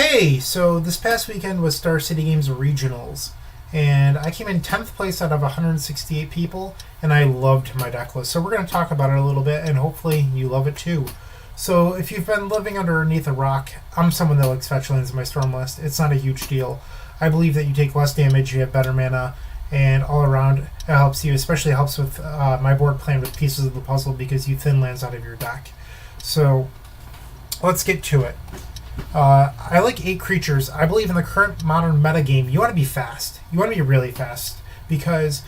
Hey, so this past weekend was Star City Games Regionals, and I came in 10th place out of 168 people, and I loved my deck list. So we're going to talk about it a little bit, and hopefully you love it too. So if you've been living underneath a rock, I'm someone that likes fetch lands in my Storm list. It's not a huge deal. I believe that you take less damage, you have better mana, and all around it helps you, especially helps with my board plan with pieces of the puzzle because you thin lands out of your deck. So let's get to it. I like 8 creatures. I believe in the current modern meta game, you want to be fast. You want to be really fast because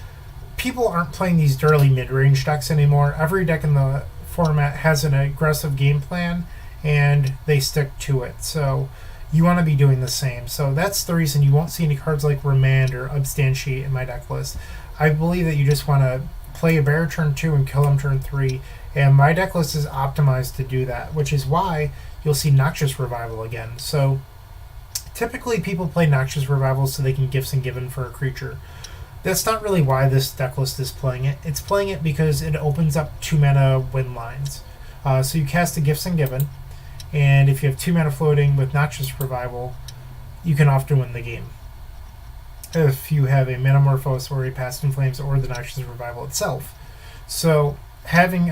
people aren't playing these dirty mid-range decks anymore. Every deck in the format has an aggressive game plan, and they stick to it. So you want to be doing the same. So that's the reason you won't see any cards like Remand or Substantiate in my deck list. I believe that you just want to play a bear turn 2 and kill him turn 3, and my deck list is optimized to do that, which is why you'll see Noxious Revival again. So typically people play Noxious Revival so they can Gifts and Given for a creature. That's not really why this deck list is playing it. It's playing it because it opens up 2 mana win lines. So you cast a Gifts and Given, and if you have 2 mana floating with Noxious Revival, you can often win the game. If you have a Metamorphose or a Past in Flames or the Noxious Revival itself. So having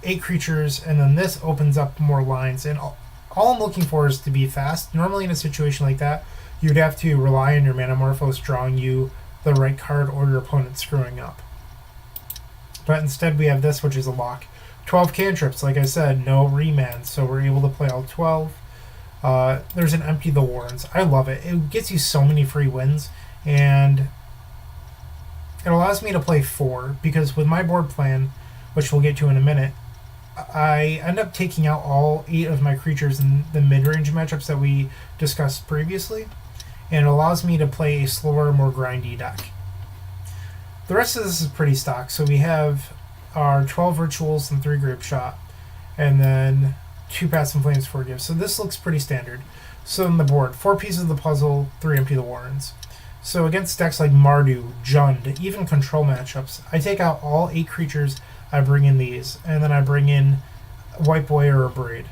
8 creatures, and then this opens up more lines, and all I'm looking for is to be fast. Normally in a situation like that, you'd have to rely on your Metamorphose drawing you the right card or your opponent screwing up. But instead we have this, which is a lock. 12 cantrips, like I said, no remand, so we're able to play all 12. There's an Empty the Warrens. I love it. It gets you so many free wins, and it allows me to play 4, because with my board plan, which we'll get to in a minute, I end up taking out all 8 of my creatures in the mid-range matchups that we discussed previously, and it allows me to play a slower, more grindy deck. The rest of this is pretty stock, so we have our 12 Rituals and 3 Grape Shot, and then 2 Past in Flames, 4 Gifts. So this looks pretty standard. So on the board, 4 pieces of the puzzle, 3 Empty the Warrens. So against decks like Mardu, Jund, even control matchups, I take out all 8 creatures, I bring in these, and then I bring in White Boy or a Braid.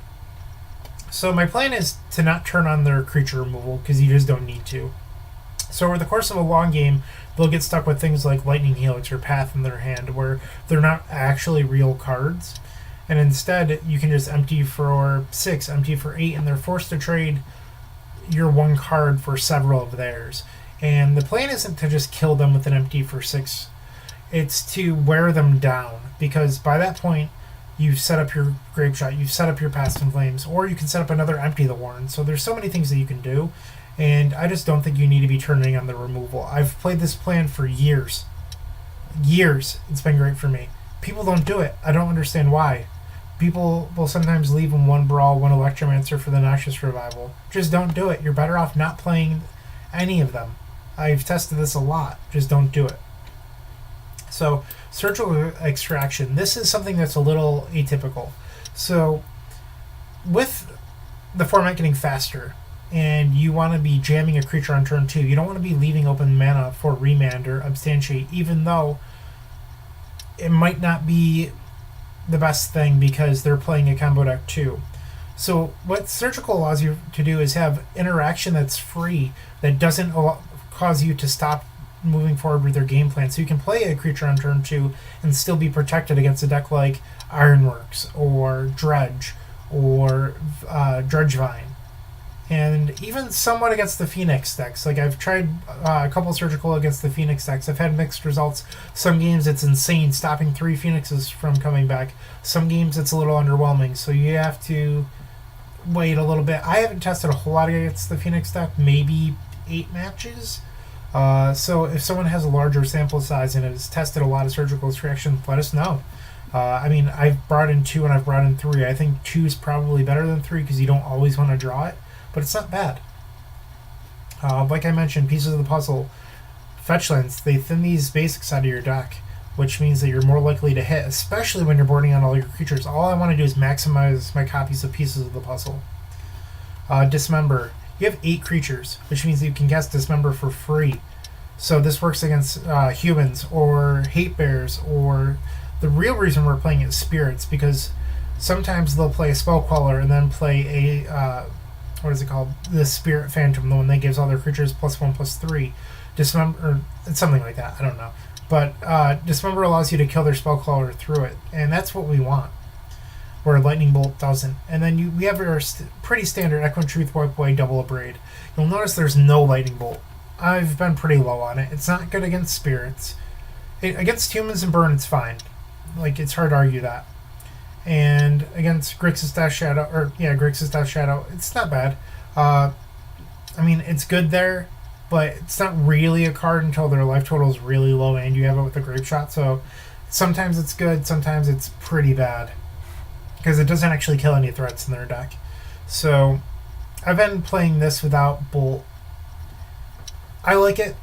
So my plan is to not turn on their creature removal, because you just don't need to. So over the course of a long game, they'll get stuck with things like Lightning Helix or Path in their hand, where they're not actually real cards. And instead, you can just empty for 6, empty for 8, and they're forced to trade your 1 card for several of theirs. And the plan isn't to just kill them with an empty for 6. It's to wear them down, because by that point, you've set up your Grape Shot, you've set up your Past in Flames, or you can set up another Empty the Warren. So there's so many things that you can do, and I just don't think you need to be turning on the removal. I've played this plan for years. Years. It's been great for me. People don't do it. I don't understand why. People will sometimes leave them 1 Brawl, 1 Electromancer for the Noxious Revival. Just don't do it. You're better off not playing any of them. I've tested this a lot. Just don't do it. So, Surgical Extraction. This is something that's a little atypical. So, with the format getting faster, and you want to be jamming a creature on turn 2, you don't want to be leaving open mana for Remand or Substantiate, even though it might not be the best thing because they're playing a combo deck too. So what Surgical allows you to do is have interaction that's free, that doesn't cause you to stop moving forward with your game plan. So you can play a creature on turn 2 and still be protected against a deck like Ironworks or Dredge or Dredgevine. And even somewhat against the Phoenix decks. Like I've tried a couple Surgical against the Phoenix decks. I've had mixed results. Some games it's insane, stopping 3 Phoenixes from coming back. Some games it's a little underwhelming, so you have to wait a little bit. I haven't tested a whole lot against the Phoenix deck, maybe 8 matches. So if someone has a larger sample size and has tested a lot of Surgical Extraction, let us know. I mean, I've brought in 2 and I've brought in 3. I think 2 is probably better than 3 because you don't always want to draw it. But it's not bad. Like I mentioned, pieces of the puzzle, fetch lands, they thin these basics out of your deck, which means that you're more likely to hit, especially when you're boarding on all your creatures. All I want to do is maximize my copies of pieces of the puzzle. Dismember. You have 8 creatures, which means that you can cast Dismember for free. So this works against humans or hate bears, or the real reason we're playing it is spirits, because sometimes they'll play a Spell Queller and then play a what is it called? The Spirit Phantom, the one that gives all their creatures +1/+3. Dismember, or it's something like that. I don't know. But Dismember allows you to kill their Spellcaller through it, and that's what we want. Where Lightning Bolt doesn't. And then we have our pretty standard Echoing Truth, Wipe Away, Double Abrade. You'll notice there's no Lightning Bolt. I've been pretty low on it. It's not good against spirits. Against humans and burn, it's fine. Like, it's hard to argue that. And against Grixis Death Shadow, Grixis Death Shadow, it's not bad. I mean, it's good there, but it's not really a card until their life total is really low and you have it with a Grape Shot. So sometimes it's good, sometimes it's pretty bad. Because it doesn't actually kill any threats in their deck. So I've been playing this without Bolt. I like it.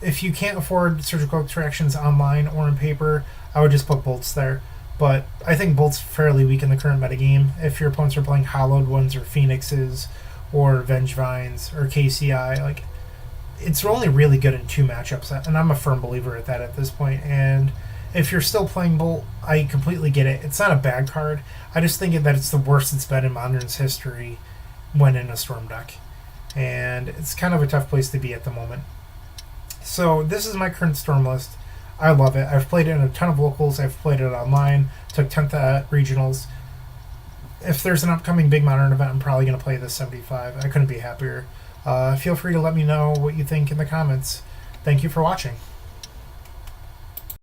If you can't afford Surgical Extractions online or in paper, I would just put Bolts there. But I think Bolt's fairly weak in the current metagame. If your opponents are playing Hallowed Ones or Phoenixes or Vengevines or KCI, like, it's only really good in 2 matchups, and I'm a firm believer at that at this point. And if you're still playing Bolt, I completely get it. It's not a bad card. I just think that it's the worst it's been in Modern's history when in a Storm deck. And it's kind of a tough place to be at the moment. So this is my current Storm list. I love it. I've played it in a ton of locals. I've played it online. Took 10th at regionals. If there's an upcoming big Modern event, I'm probably going to play this 75. I couldn't be happier. Feel free to let me know what you think in the comments. Thank you for watching.